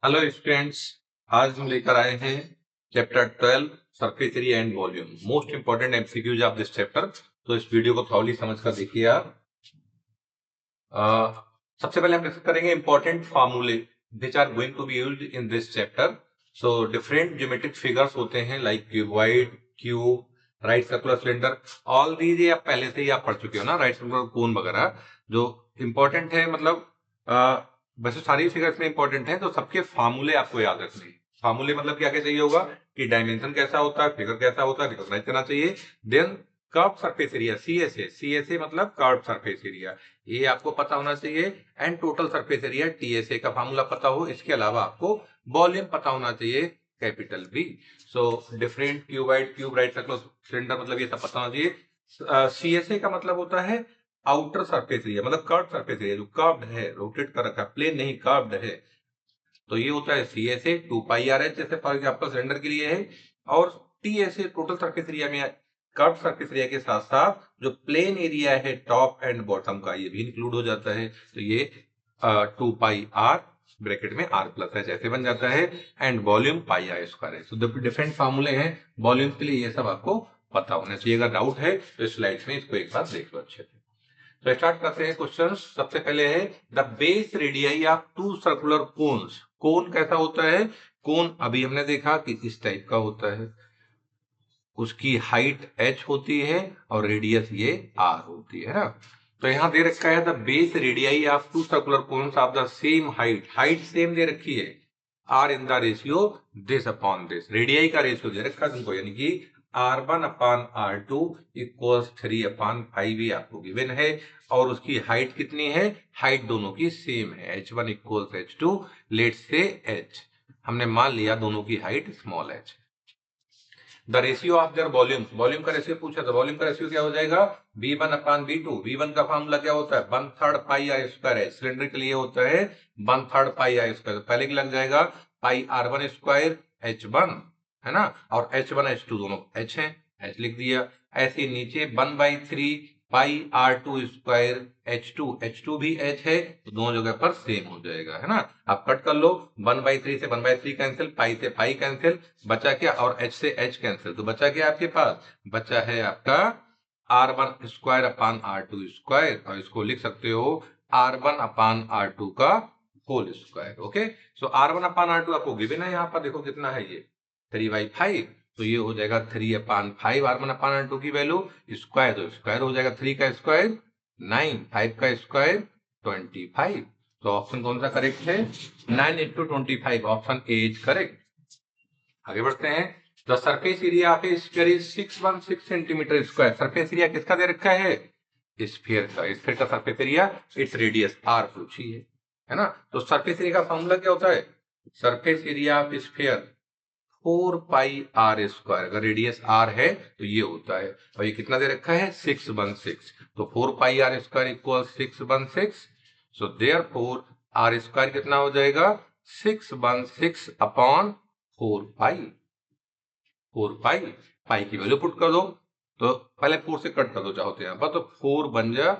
Hello students, आज हम लेकर आए हैं chapter 12 surface area and volume. Most important MCQs of this chapter. तो इस वीडियो को थॉरली समझ कर देखिए आप। सबसे पहले हम डिस्कस करेंगे इंपॉर्टेंट फार्मूले which are going to be used in this chapter. So different geometric figures होते हैं like cuboid, cube, right circular cylinder. All these ये आप पहले से ही आप पढ़ चुके हो ना, राइट सर्कुलर कोन वगैरह जो इंपॉर्टेंट है। मतलब वैसे सारी फिगर्स में इंपॉर्टेंट है, तो सबके फार्मूले आपको याद रखने हैं। फार्मूले मतलब क्या क्या चाहिए होगा कि डायमेंशन कैसा होता है, फिगर कैसा होता है, रिकॉग्नाइज करना चाहिए। Then curve surface area, CSA मतलब कर्व सरफेस एरिया, ये आपको पता होना चाहिए। And total surface area TSA का फार्मूला पता हो। इसके अलावा आपको वॉल्यूम पता होना चाहिए, capital B. So different cuboid, cube, right circular cylinder, मतलब ये सब पता होना चाहिए। सीएसए का मतलब होता है आउटर सरफेस एरिया, मतलब कर्व सरफेस एरिया, जो कर्व्ड है, रोटेट कर रखा है, प्लेन नहीं कर्व्ड है, तो ये होता है सीएसए। 2πr जैसे फॉर एग्जांपल सिलेंडर के लिए है। और टीएसए टोटल सरफेस एरिया में कर्व सरफेस एरिया के साथ साथ जो प्लेन एरिया है टॉप एंड बॉटम का, ये भी इंक्लूड हो जाता है। तो ये 2πr ब्रैकेट में r प्लस एच ऐसे बन जाता है। And volume pi r square है। तो डिफरेंट फार्मूले हैं वॉल्यूम के लिए, ये सब आपको पता होना चाहिए। अगर डाउट है तो स्लाइड्स में इसको एक बार देख लो अच्छे से। तो स्टार्ट करते हैं क्वेश्चन। सबसे पहले है the base radii of two circular cones. Cone कैसा होता है? कोन अभी हमने देखा कि इस टाइप का होता है, उसकी हाइट h होती है और रेडियस ये r होती है ना। तो यहां दे रखा है the base radii of two circular cones of the same height, height same दे रखी है, r in the ratio this upon this. Radii का रेशियो दे रखा है तुमको, यानी कि r1/r2 इक्वल्स 3/5 ही आपको गिवन है। और उसकी हाइट कितनी है? हाइट दोनों की सेम है, h1 equals h2। Let's say h हमने मान लिया दोनों की height small h। The ratio of their volume, volume का रेशियो पूछा था। वॉल्यूम का रेशियो क्या हो जाएगा? V1/V2। V1 का फार्मूला क्या होता है? 1/3 πr² है। सिलेंडर के लिए होता है 1/3 πr²। पहले की लग जाएगा πr1² h1, है ना, और h1 h2 दोनों h है, h लिख दिया। ऐसे नीचे 1/3 πr2² h2, h2 भी h है, तो दोनों जगह पर सेम हो जाएगा, है ना। आप कट कर लो, 1/3 से 1/3 कैंसिल, पाई से पाई कैंसिल, बचा क्या? और h से h कैंसिल, तो बचा क्या आपके पास? बचा है आपका r1² / r2², और इसको लिख सकते हो r1/r2 का होल स्क्वायर। ओके, सो r1/r2 आपको गिवन है, यहाँ पर देखो कितना है ये 3/5, तो ये हो जाएगा 3/5 r1/r2 की वैल्यू स्क्वायर, तो स्क्वायर हो जाएगा 3 का स्क्वायर 9, 5 का स्क्वायर 25। तो ऑप्शन कौन सा करेक्ट है? 9 × 25, ऑप्शन ए इज करेक्ट। आगे बढ़ते हैं। The surface area of A sphere is 616 centimetre square. Surface area किसका दे रखा है? स्फीयर का। स्फीयर का surface area, its radius r पूछी है ना। तो सरफेस एरिया का फॉर्मूला क्या होता है? Surface area of sphere 4πr²। अगर रेडियस r है तो ये होता है, और ये कितना दे रखा है? 616। तो 4πr² equal 616। So therefore r² कितना हो जाएगा? 616/4π। 4π, पाई की वैल्यू पुट कर दो, तो पहले 4 से कट कर दो चाहो तो यहाँ पर, तो 4 बन जा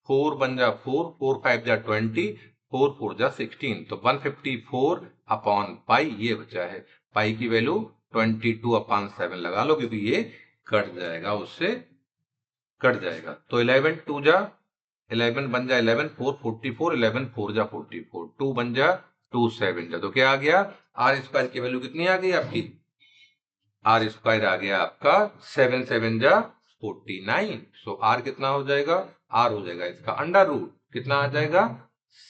4 बन जा 4, 4 5 जा 20, 4 4 जा 16, तो 154/π ये बचा है। पाई की वैल्यू 22/7 लगा लो, क्योंकि ये कट जाएगा, उससे कट जाएगा। तो 11 2 जा 11 बन जा 11, 4 44, 11 4 जा 44, 2 बन जा 2 7 जा, तो क्या आ गया? r² की वैल्यू कितनी आ गई आपकी? r² आ गया आपका 7 7 जा 49। सो r कितना हो जाएगा? r हो जाएगा इसका अंडर रूट, कितना आ जाएगा?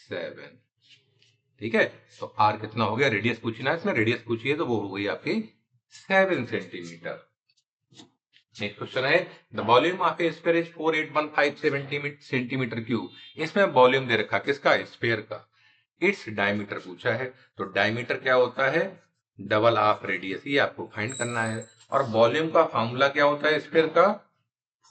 7। ठीक है, तो r कितना हो गया? रेडियस पूछी ना, इसमें रेडियस पूछी है, तो वो हो गई आपकी 7 सेंटीमीटर। नेक्स्ट क्वेश्चन है the volume of A sphere is 4815 centimetre cube. इसमें वॉल्यूम दे रखा किसका? स्फीयर का। इट्स डायमीटर पूछा है, तो डायमीटर क्या होता है? डबल ऑफ रेडियस, ये आपको फाइंड करना है। और वॉल्यूम का फॉर्मूला क्या होता है स्फीयर का?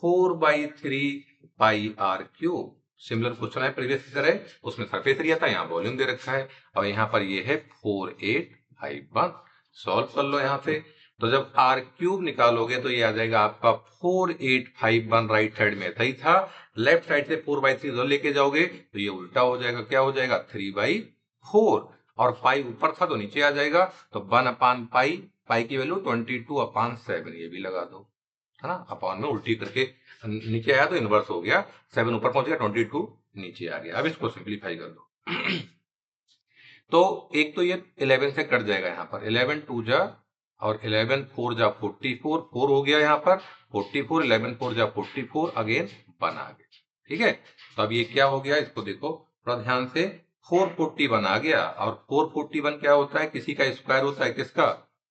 4/3πr³। सिमिलर क्वेश्चन है प्रीवियस की तरह, उसमें सरफेस एरिया था, यहाँ वॉल्यूम दे रखा है, और यहाँ पर ये है 4851। सॉल्व कर लो यहाँ से, तो जब r³ निकालोगे तो ये आ जाएगा आपका 4851। राइट साइड में ऐसा ही था, लेफ्ट साइड से 4/3 लेके जाओगे तो ये उल्टा हो जाएगा, क्या हो जाएगा? 3/4। और पाई ऊपर था तो नीचे आ जाएगा, तो 1/पाई, पाई की वैल्यू 22/7, ये भी लगा दो, है ना, अपॉन में उल्टी करके नीचे आया तो इनवर्स हो गया, 7 ऊपर पहुंच गया, 22 नीचे आ गया। अब इसको सिंप्लीफाई कर दो तो एक तो ये 11 से कट जाएगा यहाँ पर, 11 2 जा और 11 4 जा 44, 4 हो गया यहाँ पर 44, 11 4 जा 44, अगेन 1 आ गया। ठीक है, तो अब ये क्या हो गया, इसको देखो थोड़ा ध्यान से, 441 आ गया, और 441 क्या होता है, किसी का स्क्वायर होता है, किसका,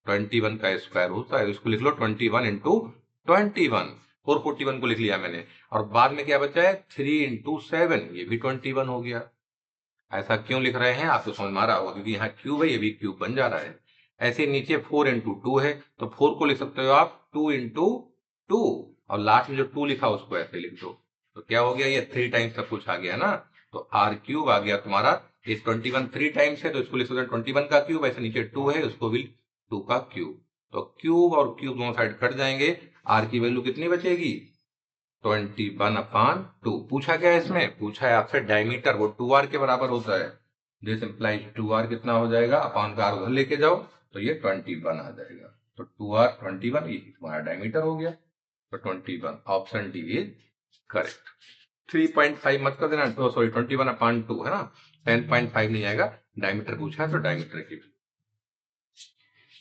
21 का स्क्वायर होता है, इसको लिख लो 21 इंटू 21, 441 को लिख लिया मैंने, और बाद में क्या बचा है 3 इंटू 7, ये भी 21 हो गया। ऐसा क्यों लिख रहे हैं आपको समझ में आ रहा होगा, क्योंकि यहाँ क्यूब है, ये भी क्यूब बन जा रहा है। ऐसे नीचे 4 इंटू 2 है, तो 4 को लिख सकते हो आप 2 इंटू 2, और लास्ट में जो 2 लिखा उसको ऐसे लिख दो, तो क्या हो गया, ये 3 टाइम्स सब कुछ आ गया ना, तो आर क्यूब आ गया तुम्हारा। इस 21 3 टाइम्स है तो इसको लिख सकते हैं 21 का क्यूब, ऐसे नीचे 2 है उसको भी 2 का क्यूब, तो क्यूब और क्यूब दोनों साइड कट जाएंगे, आर की वैल्यू कितनी बचेगी, 21/2। पूछा क्या है इसमें, पूछा है आपसे डायमीटर, वो 2r के बराबर होता है, दिस इंप्लाइज 2r कितना हो जाएगा, अपॉन का r उधर लेके जाओ तो ये 21 आ जाएगा, तो 2r 21, ये तुम्हारा डायमीटर हो गया, तो 21, ऑप्शन डी इज करेक्ट। 3.5 मत कर देना, सॉरी 21/2 है ना, 10.5 नहीं आएगा, डायमीटर पूछा है तो डायमीटर की।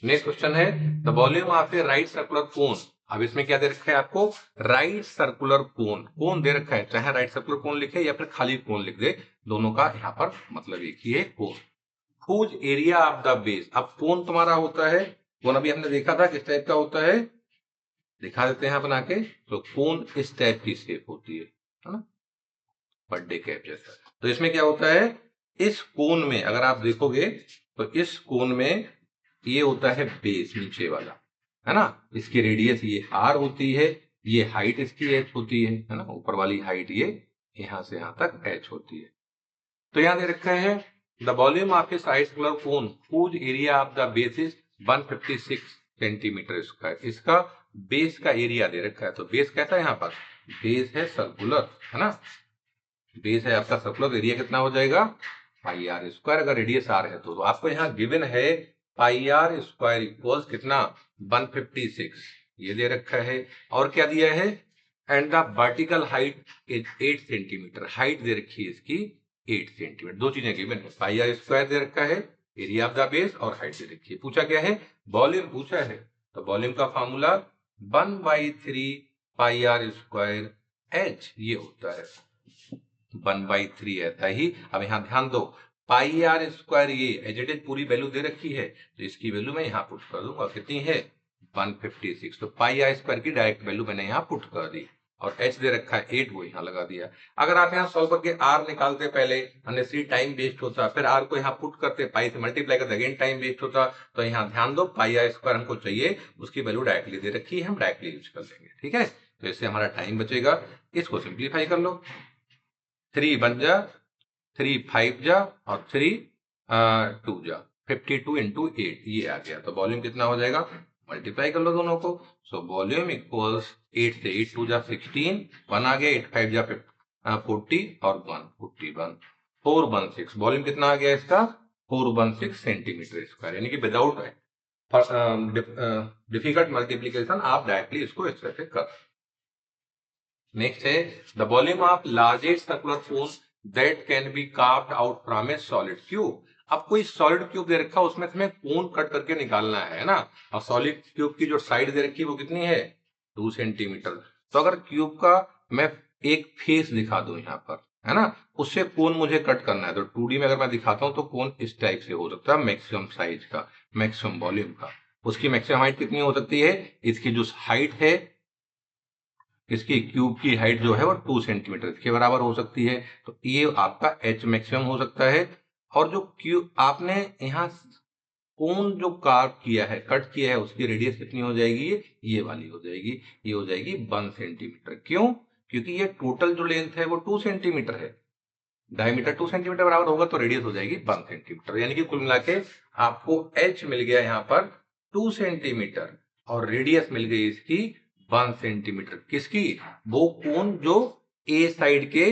नेक्स्ट क्वेश्चन है, the volume of A right circular cone. अब इसमें क्या दे रखा है आपको, राइट सर्कुलर कोन, कोन दे रखा है, चाहे राइट सर्कुलर कोन लिखे या फिर खाली कोन लिख दे, दोनों का यहाँ पर मतलब एक ही है, cone. Whose area of the base, अब कोन तुम्हारा होता है, कोन अभी हमने देखा था किस टाइप का होता है, दिखा देते हैं बना के, तो कोन इस टाइप की शेप होती है ना, बर्थडे कैप जैसा। तो इसमें क्या होता है, इस कोन में अगर आप देखोगे तो इस कोन में ये होता है बेस नीचे वाला, है ना, इसकी रेडियस ये आर होती है, ये हाइट इसकी एच होती है ना, ऊपर वाली हाइट ये यहां से यहां तक एच होती है। तो यहां दे रखा है the volume of a side circular cone whose area of the base is 156 centimetre square, इसका बेस का एरिया दे रखा है, तो बेस कैसा है यहाँ पर, बेस है सर्कुलर, है ना, बेस है आपका सर्कुलर, एरिया कितना हो जाएगा पाई आर स्क्वायर, अगर रेडियस आर है तो आपको यहाँ गिवन है पाई आर स्क्वायर इक्वल्स कितना 156, ये दे रखा है, और क्या दिया है, and the vertical height is 8 centimetre, height दे रखी है इसकी 8 सेंटीमीटर, दो चीजें गिवन है, पाई आर स्क्वायर दे रखा है, एरिया ऑफ द बेस और हाइट दे रखी है। पूछा क्या है, वॉल्यूम पूछा है, तो वॉल्यूम का formula 1/3 pi r square h, ये होता है 1/3 ऐसा ही। अब यहाँ ध्यान दो, पाई आर स्क्वायर ये एज इट इज पूरी वैल्यू दे रखी है, तो इसकी वैल्यू मैं यहाँ पुट कर दूंगा, कितनी है 156, तो पाई आर स्क्वायर की डायरेक्ट वैल्यू मैंने यहाँ पुट कर दी, और एच दे रखा है 8, वो यहाँ लगा दिया। अगर आप यहाँ सॉल्व करके आर निकालते पहले, अननेसेसरी टाइम वेस्ट होता, फिर आर को यहाँ पुट करते, पाई से मल्टीप्लाई करते, अगेन टाइम वेस्ट होता, तो यहाँ ध्यान दो पाई आर स्क्वायर हमको चाहिए, उसकी वैल्यू डायरेक्टली दे रखी है, हम डायरेक्टली यूज कर लेंगे, ठीक है, तो इससे हमारा टाइम बचेगा। इसको सिंप्लीफाई कर लो, 3 बन जा, 3 5 जा और 3 2 जा, 52 इंटू 8 ये आ गया, तो वॉल्यूम कितना हो जाएगा, मल्टीप्लाई कर लो दोनों को, सो वॉल्यूम इक्वल्स 8 से 8 2 जा 16, 1 आ गया, 8 5 जा 40 और 1 41, 416, वॉल्यूम कितना आ गया इसका 416 सेंटीमीटर स्क्वायर, यानी कि विदाउट डिफिकल्ट मल्टीप्लीकेशन आप डायरेक्टली इसको इस तरह से कर। नेक्स्ट है the volume of largest circular cone that can be carved out from A solid cube. अब कोई सॉलिड क्यूब दे रखा है, उसमें हमें कोन कट करके निकालना है ना, और सॉलिड क्यूब की जो साइड दे रखी है वो कितनी है 2 सेंटीमीटर। तो अगर क्यूब का मैं एक फेस दिखा दूं यहाँ पर, है ना, उससे कोन मुझे कट करना है, तो 2D में अगर मैं दिखाता हूं तो कोन इस टाइप से हो सकता है, मैक्सिमम साइज का, मैक्सिमम वॉल्यूम का। उसकी मैक्सिमम हाइट कितनी हो सकती है, इसकी जो हाइट है, इसकी क्यूब की हाइट जो है वो 2 सेंटीमीटर के बराबर हो सकती है, तो ये आपका एच मैक्सिमम हो सकता है। और जो क्यूब आपने यहाँ कोन जो कार्व किया है, कट किया है, उसकी रेडियस कितनी हो जाएगी, ये वाली हो जाएगी, ये हो जाएगी 1 सेंटीमीटर। क्यों, क्योंकि ये टोटल जो लेंथ है वो 2 सेंटीमीटर है, डायमीटर 2 सेंटीमीटर बराबर होगा तो रेडियस हो जाएगी 1 सेंटीमीटर, यानी कि कुल मिला के आपको एच मिल गया यहाँ पर 2 सेंटीमीटर और रेडियस मिल गई इसकी 1 सेंटीमीटर। किसकी, वो कोन जो ए साइड के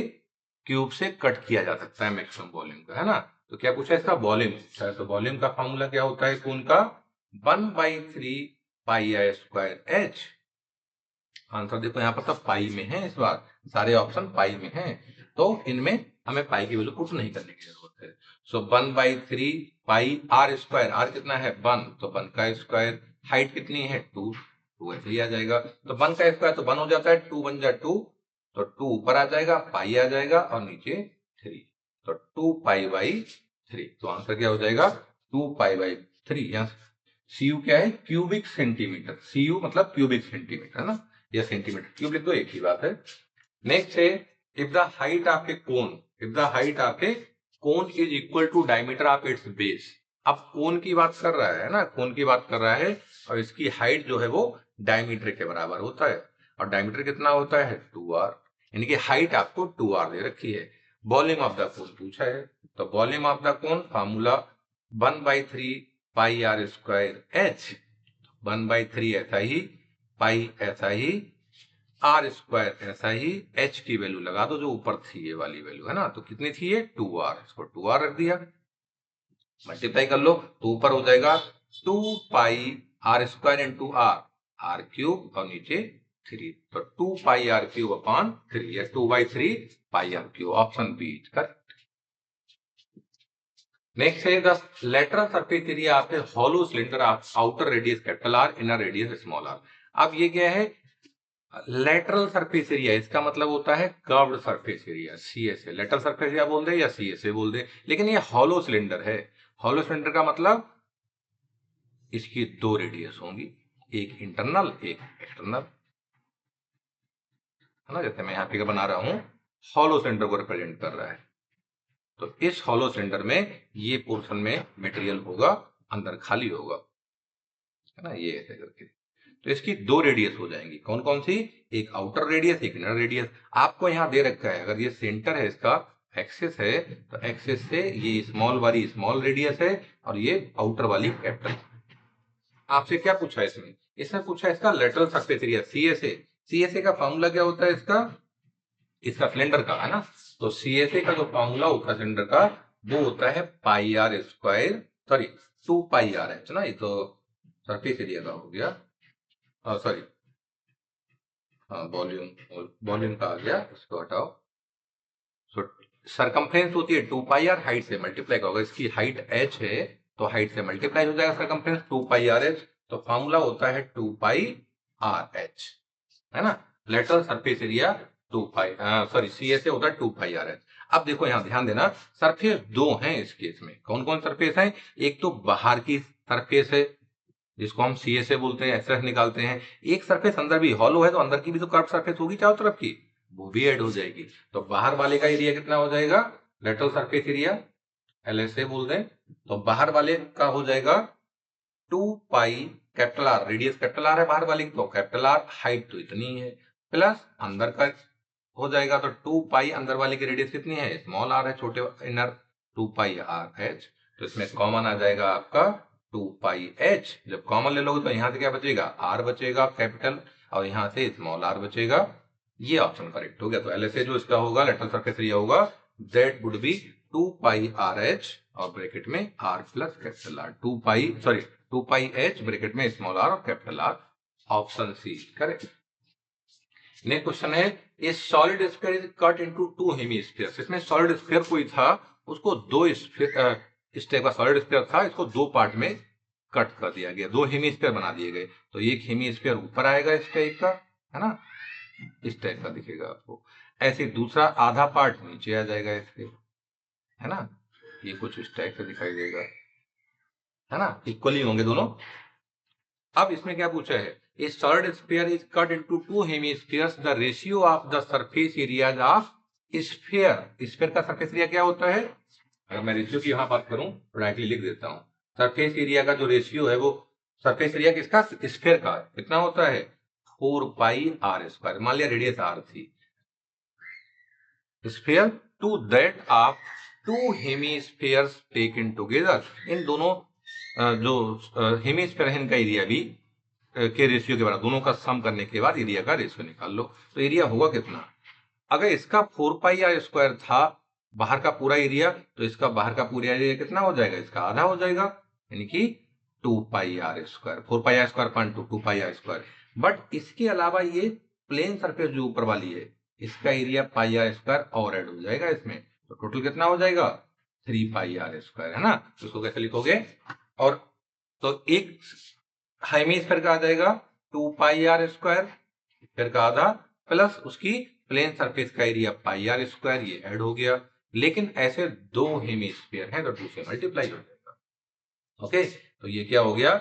क्यूब से कट किया जा सकता है मैक्सिमम वॉल्यूम का, है ना, तो क्या पूछा इसका वॉल्यूम पूछा है, तो वॉल्यूम का फॉर्मूला क्या होता है कोन का 1/3 pi r square H. Answer देखो यहाँ पर सब पाई में है, इस बार सारे ऑप्शन पाई में हैं, तो इनमें हमें पाई की वैल्यू पुट नहीं करने की जरूरत है। सो 1/3 पाई आर स्क्वायर, आर कितना है 1, तो 1 का स्क्वायर, हाइट कितनी है 2, 2 ऐसे ही आ जाएगा, तो 1 का स्क्वायर तो 1 हो जाता है, 2 1 जा 2, तो 2 ऊपर आ जाएगा, पाई आ जाएगा और नीचे 3, तो 2 पाई बाई 3, तो आंसर क्या हो जाएगा 2 पाई बाई 3। यहाँ सीयू क्या है क्यूबिक सेंटीमीटर, सीयू मतलब क्यूबिक सेंटीमीटर है ना, या सेंटीमीटर क्यूब लिख दो एक ही बात है। नेक्स्ट है if the height of a cone, if the height of a cone is equal to diameter of its base. अब कोन की बात कर रहा है ना, कोन की बात कर रहा है और इसकी हाइट जो है वो डायमीटर के बराबर होता है, और डायमीटर कितना होता है 2r, यानी कि हाइट आपको 2r दे रखी है। वॉल्यूम ऑफ द कोन पूछा है, तो volume of the cone formula 1/3 pi r square h, 1/3 ऐसा ही, पाई ऐसा ही, आर स्क्वायर ऐसा ही, एच की वैल्यू लगा दो जो ऊपर थी ये वाली वैल्यू है ना, तो कितनी थी ये 2r, इसको 2r रख दिया, मल्टीप्लाई कर लो तो ऊपर हो जाएगा 2 pi r square into r, r cube और नीचे 3, तो 2 पाई आर क्यूब अपॉन 3 या 2/3 pi r cube, option B is correct. Next है the lateral surface area of a hollow cylinder of outer radius capital R, inner radius small r. अब ये क्या है lateral surface area, इसका मतलब होता है curved surface area, CSA, lateral surface area बोल दे या सीएसए बोल दे, लेकिन ये हॉलो सिलेंडर है। हॉलो सिलेंडर का मतलब इसकी दो रेडियस होंगी, एक इंटरनल एक एक्सटर्नल, है ना, जैसे मैं यहाँ पे बना रहा हूं हॉलो सिलेंडर को रिप्रेजेंट कर रहा है, तो इस हॉलो सिलेंडर में ये पोर्शन में मटेरियल होगा, अंदर खाली होगा, है ना, ये ऐसे करके, तो इसकी दो रेडियस हो जाएंगी, कौन कौन सी, एक आउटर रेडियस एक इनर रेडियस। आपको यहां दे रखा है अगर ये सेंटर है इसका एक्सिस है, तो एक्सिस से ये स्मॉल वाली स्मॉल रेडियस है और ये आउटर वाली कैपिटल। आपसे क्या पूछा है इसमें, इसमें पूछा है इसका lateral surface area CSA, CSA का फॉर्मूला क्या होता है इसका, इसका सिलेंडर का है ना, तो सीएसए का जो फॉर्मूला होता है सिलेंडर का वो होता है pi r square, sorry 2 pi r h ना, ये तो सरफेस एरिया का हो गया, सॉरी हाँ वॉल्यूम, वॉल्यूम का आ गया, इसको हटाओ। सो सरकमफ्रेंस होती है 2 पाई आर, हाइट से मल्टीप्लाई होगा, इसकी हाइट h है तो हाइट से मल्टीप्लाई हो जाएगा सरकमफ्रेंस 2 पाई आर एच, तो फॉर्मूला होता है 2 पाई आर एच, है ना, lateral surface area 2 pi, sorry CSA होता है 2 पाई आर एच। अब देखो यहाँ ध्यान देना, सरफेस दो हैं इस केस में, कौन कौन सरफेस है, एक तो बाहर की सरफेस है जिसको हम सीएसए बोलते हैं, एक्सएस निकालते हैं, एक सरफेस अंदर भी हॉलो है तो अंदर की भी तो कर्व सरफेस होगी चारों तरफ की, वो भी ऐड हो जाएगी, तो बाहर वाले का एरिया कितना हो जाएगा लेटरल सरफेस एरिया एलएसए बोल दें, तो बाहर वाले का हो जाएगा 2 pi capital R, radius capital are है बाहर वाले की, तो कैपिटल आर, हाइट तो इतनी है, प्लस अंदर का हो जाएगा तो 2 पाई, अंदर वाले की रेडियस कितनी है स्मॉल आर है, छोटे इनर 2 पाई आर एच, तो इसमें कॉमन आ जाएगा आपका 2 पाई एच, जब कॉमन ले लोगे तो यहां से क्या बचेगा आर बचेगा कैपिटल, और यहां से स्मॉल आर बचेगा, ये ऑप्शन करेक्ट हो गया। तो एलएसए जो इसका होगा लेटरल सरफेस एरिया होगा that would be 2 pi r h और ब्रैकेट में r plus capital R, 2 pi sorry 2 pi h bracket में स्मॉल आर और capital R, option C correct. Next question है a solid sphere is cut into 2 hemispheres, इसमें solid sphere कोई था उसको दो स्फीयर, इस टाइप का सॉलिड स्फीयर था, इसको दो पार्ट में कट कर दिया गया, दो हेमीस्फीयर बना दिए गए, तो एक हेमीस्फीयर ऊपर आएगा इस टाइप का, है ना, इस टाइप का दिखेगा आपको, ऐसे दूसरा आधा पार्ट नीचे आ जाएगा इसके, है ना, ये कुछ इस टाइप से दिखाई देगा, है ना, इक्वली होंगे दोनों। अब इसमें क्या पूछा है a solid sphere is cut into 2 hemispheres, the ratio of the surface areas of sphere, sphere का सरफेस एरिया क्या होता है, अगर मैं रेशियो की यहां बात करूं तो डायरेक्टली लिख देता हूं, सरफेस एरिया का जो रेशियो है वो सरफेस एरिया किसका स्फीयर का कितना होता है 4 पाई आर स्क्वायर, मान लिया रेडियस आर थी, sphere to that of 2 hemispheres taken together, इन दोनों जो हेमीस्फीयर है इनका एरिया भी के रेशियो के बराबर, दोनों का सम करने के बाद एरिया का रेशियो निकाल लो, तो एरिया होगा कितना, अगर इसका 4 पाई आर स्क्वायर था बाहर का पूरा एरिया, तो इसका बाहर का पूरा एरिया कितना हो जाएगा, इसका आधा हो जाएगा, यानी कि 2πr², 4πr² 2πr²। बट इसके अलावा ये प्लेन सरफेस जो ऊपर वाली है, इसका एरिया πr² और ऐड हो जाएगा इसमें, तो टोटल कितना हो जाएगा 3πr², है ना। तो इसको कैसे लिखोगे, और तो एक हेमिस्फीयर का आ जाएगा 2πr², स्फीयर का आधा प्लस उसकी प्लेन सरफेस का एरिया πr², ये ऐड हो गया। लेकिन ऐसे दो हेमिस्फीयर हैं तो 2 से मल्टीप्लाई हो जाएगा। ओके, तो ये क्या हो गया,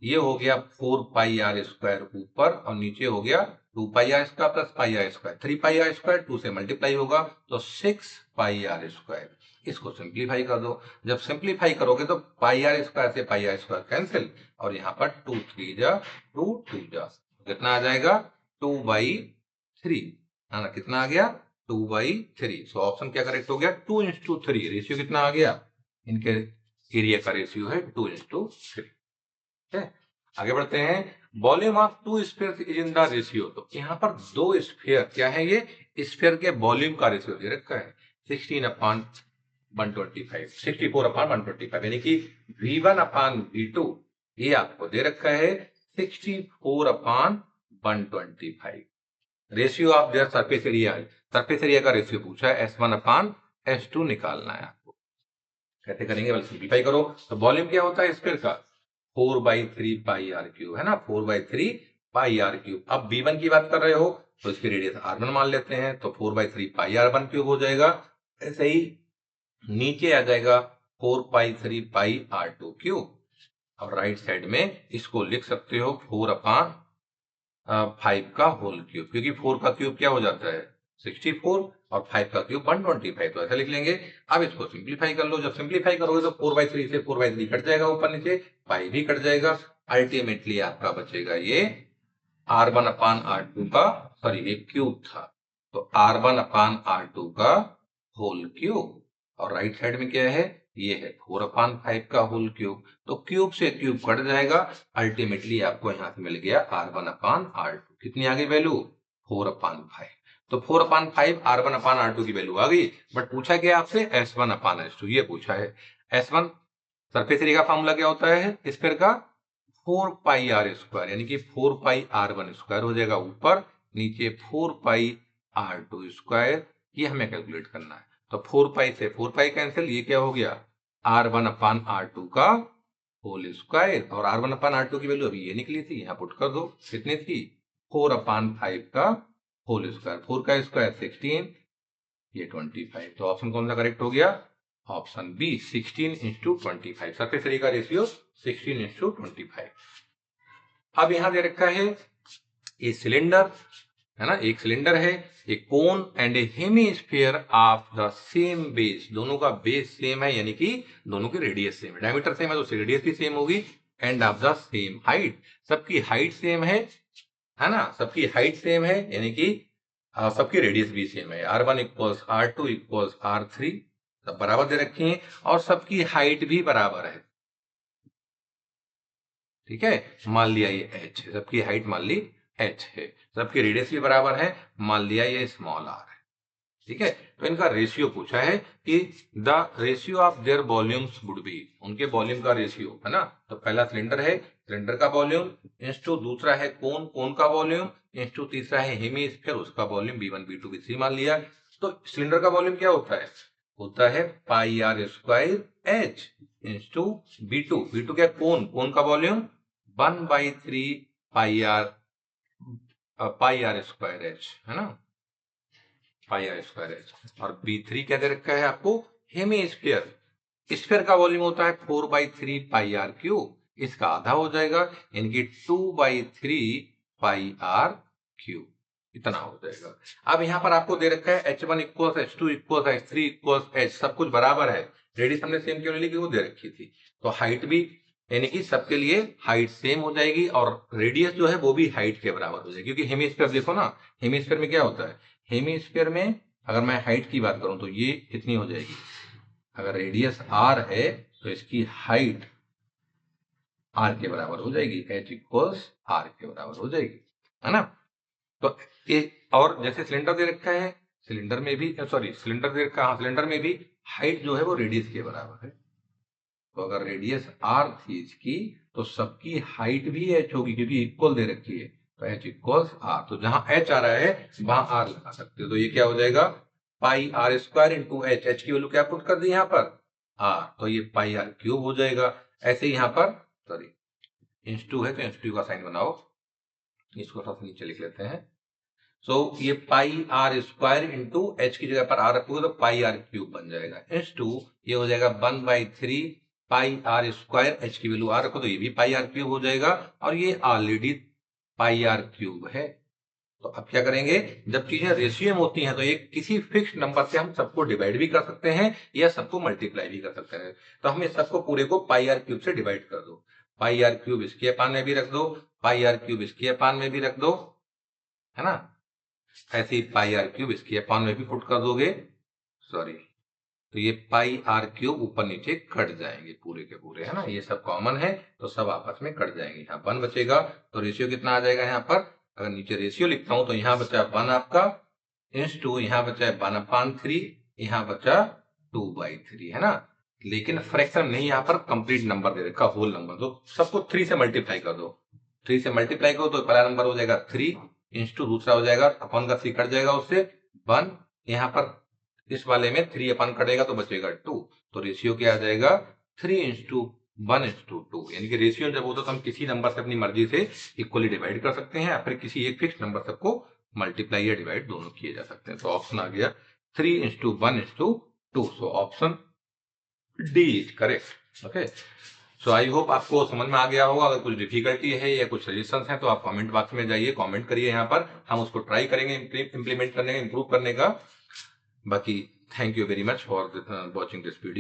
ये हो गया 4πr² ऊपर, और नीचे हो गया 2πr² प्लस πr², 3πr², 2 से मल्टीप्लाई होगा तो 6πr²। इसको सिंप्लीफाई कर दो, जब सिंप्लीफाई करोगे तो πr² से πr² कैंसिल, और यहाँ पर 2 3 जा 2 2 जा, कितना आ जाएगा 2/3, है ना, कितना आ गया 2/3। सो ऑप्शन क्या करेक्ट हो गया, 2:3। रेशियो कितना आ गया, इनके एरिया का रेशियो है 2:3। आगे बढ़ते हैं, volume of two sphere is in the ratio. तो यहाँ पर दो स्फीयर क्या है, ये स्फीयर के वॉल्यूम का रेशियो दे रखा है 16/125, 64/125, यानी कि V1/V2 ये आपको दे रखा है 64/125। Ratio of their surface area, surface area का रेशियो पूछा है, S1/S2 निकालना है आपको। कैसे करेंगे, बल सिंप्लीफाई करो, तो वॉल्यूम क्या होता है स्फीयर का 4/3πr³, है ना, 4/3πr³। अब V1 की बात कर रहे हो तो इसकी रेडियस R1 मान लेते हैं, तो 4/3πr⁴ हो जाएगा। ऐसे ही नीचे आ जाएगा 4π3πr⁴। और राइट साइड में इसको लिख सकते हो 4/5 का होल क्यूब, क्योंकि 4 का क्यूब क्या हो जाता है 64, और 5 का क्यूब 125, तो ऐसा लिख लेंगे। अब इसको सिंप्लीफाई कर लो, जब सिंप्लीफाई करोगे तो 4/3 से 4/3 कट जाएगा, ऊपर नीचे पाई भी कट जाएगा, अल्टीमेटली आपका बचेगा ये R1/R2 का, सॉरी ये क्यूब था, तो R1/R2 का होल क्यूब, और राइट साइड में क्या है, ये है 4/5 का होल क्यूब, तो क्यूब से क्यूब कट जाएगा, अल्टीमेटली आपको यहां से मिल गया R1/R2। कितनी आ गई वैल्यू 4/5, तो 4/5 R1/R2 की वैल्यू आ गई। बट पूछा गया आपसे S1/S2, ये पूछा है। S1 सरफेस एरिया का फॉर्मूला क्या होता है स्फीयर का 4πr², यानी कि 4πr1² हो जाएगा ऊपर, नीचे 4πr2², ये हमें कैलकुलेट करना है। तो 4π से 4π कैंसिल, ये क्या हो गया R1/R2 का होल स्क्वायर, और R1/R2 की वैल्यू अभी ये निकली थी, यहाँ पुट कर दो, कितनी थी 4/5 का होल स्क्वायर, 4 का स्क्वायर 16, ये 25, तो ऑप्शन कौन सा करेक्ट हो गया, ऑप्शन बी 16:25, सरफेस एरिया का रेशियो 16:25। अब यहां दे रखा है ये सिलेंडर, है ना, एक सिलेंडर है, एक cone and A hemisphere of the same base, दोनों का बेस सेम है, यानी कि दोनों की रेडियस सेम है, डायमीटर सेम है तो रेडियस भी सेम होगी, end of the same height, सबकी हाइट सेम है ना, सबकी हाइट सेम है, यानी कि सबकी रेडियस भी सेम है, R1 = R2 = R3, सब बराबर दे रखे हैं, और सबकी हाइट भी बराबर है। ठीक है, मान लिया ये h है, सबकी हाइट मान ली h है, सबकी रेडियस भी बराबर है, मान लिया ये स्मॉल r है। ठीक है, तो इनका रेशियो पूछा है कि the ratio of their volumes would be, उनके वॉल्यूम का रेशियो, है ना। तो पहला सिलेंडर है, सिलेंडर का वॉल्यूम इंस्टू दूसरा है कोन, कोन का वॉल्यूम इंस्टू तीसरा है हेमिस्फीयर, उसका वॉल्यूम V1 V2 V3 मान लिया। तो सिलेंडर का वॉल्यूम क्या होता है πr² h इंस्टू V2, V2 क्या कोन, कोन का वॉल्यूम 1/3 πr² h, है ना, πr² h, और B3 क्या दे रखा है आपको हेमिस्फीयर, स्फीयर का वॉल्यूम होता है 4/3 πr³, इसका आधा हो जाएगा, यानी कि 2/3 πr³, इतना हो जाएगा। अब यहां पर आपको दे रखा है H1 = H2 = H3 = H, सब कुछ बराबर है, रेडियस हमने सेम क्यों नहीं लिखी, वो दे रखी थी, तो हाइट भी, यानी कि सबके लिए हाइट सेम हो जाएगी, और रेडियस जो है वो भी हाइट के बराबर हो जाएगी, क्योंकि हेमिस्फीयर देखो ना, हेमिस्फीयर में क्या होता है, हेमिस्फीयर में अगर मैं हाइट की बात करूं तो ये कितनी हो जाएगी, अगर रेडियस r है तो इसकी हाइट r के बराबर हो जाएगी, h = r के बराबर हो जाएगी, है ना। तो ये, और जैसे सिलेंडर दे रखा है, सिलेंडर में भी सिलेंडर में भी हाइट जो है वो रेडियस के बराबर है। तो अगर रेडियस r थी इसकी, तो सबकी हाइट भी h होगी क्योंकि इक्वल दे रखी है, तो h इक्वल्स r। तो जहां h आ रहा है वहां r लगा सकते हो। तो ये क्या हो जाएगा, pi r square into h. H की वैल्यू क्या पुट कर दी यहाँ पर, r, तो ये पाई आर क्यूब हो जाएगा। ऐसे ही यहाँ पर सॉरी इंच टू है तो इंच टू का साइन बनाओ, इसको सबसे नीचे लिख लेते हैं। सो ये पाई आर स्क्वायर इंटू एच की जगह पर आर रखोगे तो पाई आर क्यूब बन जाएगा। इंच टू ये हो जाएगा 1/3 पाई आर स्क्वायर, एच की वैल्यू आर रखो तो ये भी पाई आर क्यूब हो जाएगा, और ये ऑलरेडी पाई आर क्यूब है। तो अब क्या करेंगे, जब चीजें रेशियो में होती हैं तो एक किसी फिक्स नंबर से हम सबको डिवाइड भी कर सकते हैं या सबको मल्टीप्लाई भी कर सकते हैं। तो हम इस सबको पूरे को पाई आर क्यूब से डिवाइड कर दो। पाई आर क्यूब इसके अपान में भी रख दो, पाई आर क्यूब इसके अपान में भी रख दो, है ना। ऐसे ही पाई आर क्यूब इसके अपान में भी पुट कर दोगे, सॉरी, तो ये पाई आर क्यूब ऊपर नीचे कट जाएंगे पूरे के पूरे, है ना, ये सब कॉमन है तो सब आपस में कट जाएंगे। यहाँ 1 बचेगा तो रेशियो कितना आ जाएगा यहाँ पर, अगर नीचे रेशियो लिखता हूं तो यहाँ बचा 1 आपका, इंच टू यहाँ बचा 1/3, यहाँ बचा 2/3, है ना। लेकिन फ्रैक्शन नहीं, यहाँ पर कंप्लीट नंबर दे रखा, होल नंबर, तो सबको 3 से मल्टीप्लाई कर दो। 3 से मल्टीप्लाई करो तो पहला नंबर हो जाएगा 3 इंच टू, दूसरा हो जाएगा अपन का 3 कट जाएगा उससे 1, यहाँ पर इस वाले में 3 अपन कटेगा तो बचेगा 2। तो रेशियो क्या आ जाएगा 3:1:2, यानी कि रेशियो जब होता है तो हम किसी नंबर से अपनी मर्जी से इक्वली डिवाइड कर सकते हैं या फिर किसी एक फिक्स नंबर सबको मल्टीप्लाई या डिवाइड दोनों किए जा सकते हैं। तो ऑप्शन आ गया 3:1:2। So option D is correct. Okay, so I hope आपको समझ में आ गया होगा। अगर कुछ डिफिकल्टी है या कुछ सजेशंस हैं तो आप कमेंट बॉक्स में जाइए, कमेंट करिए, यहाँ पर हम उसको ट्राई करेंगे इंप्लीमेंट करने का, इंप्रूव करने का। बाकी thank you very much for watching this video.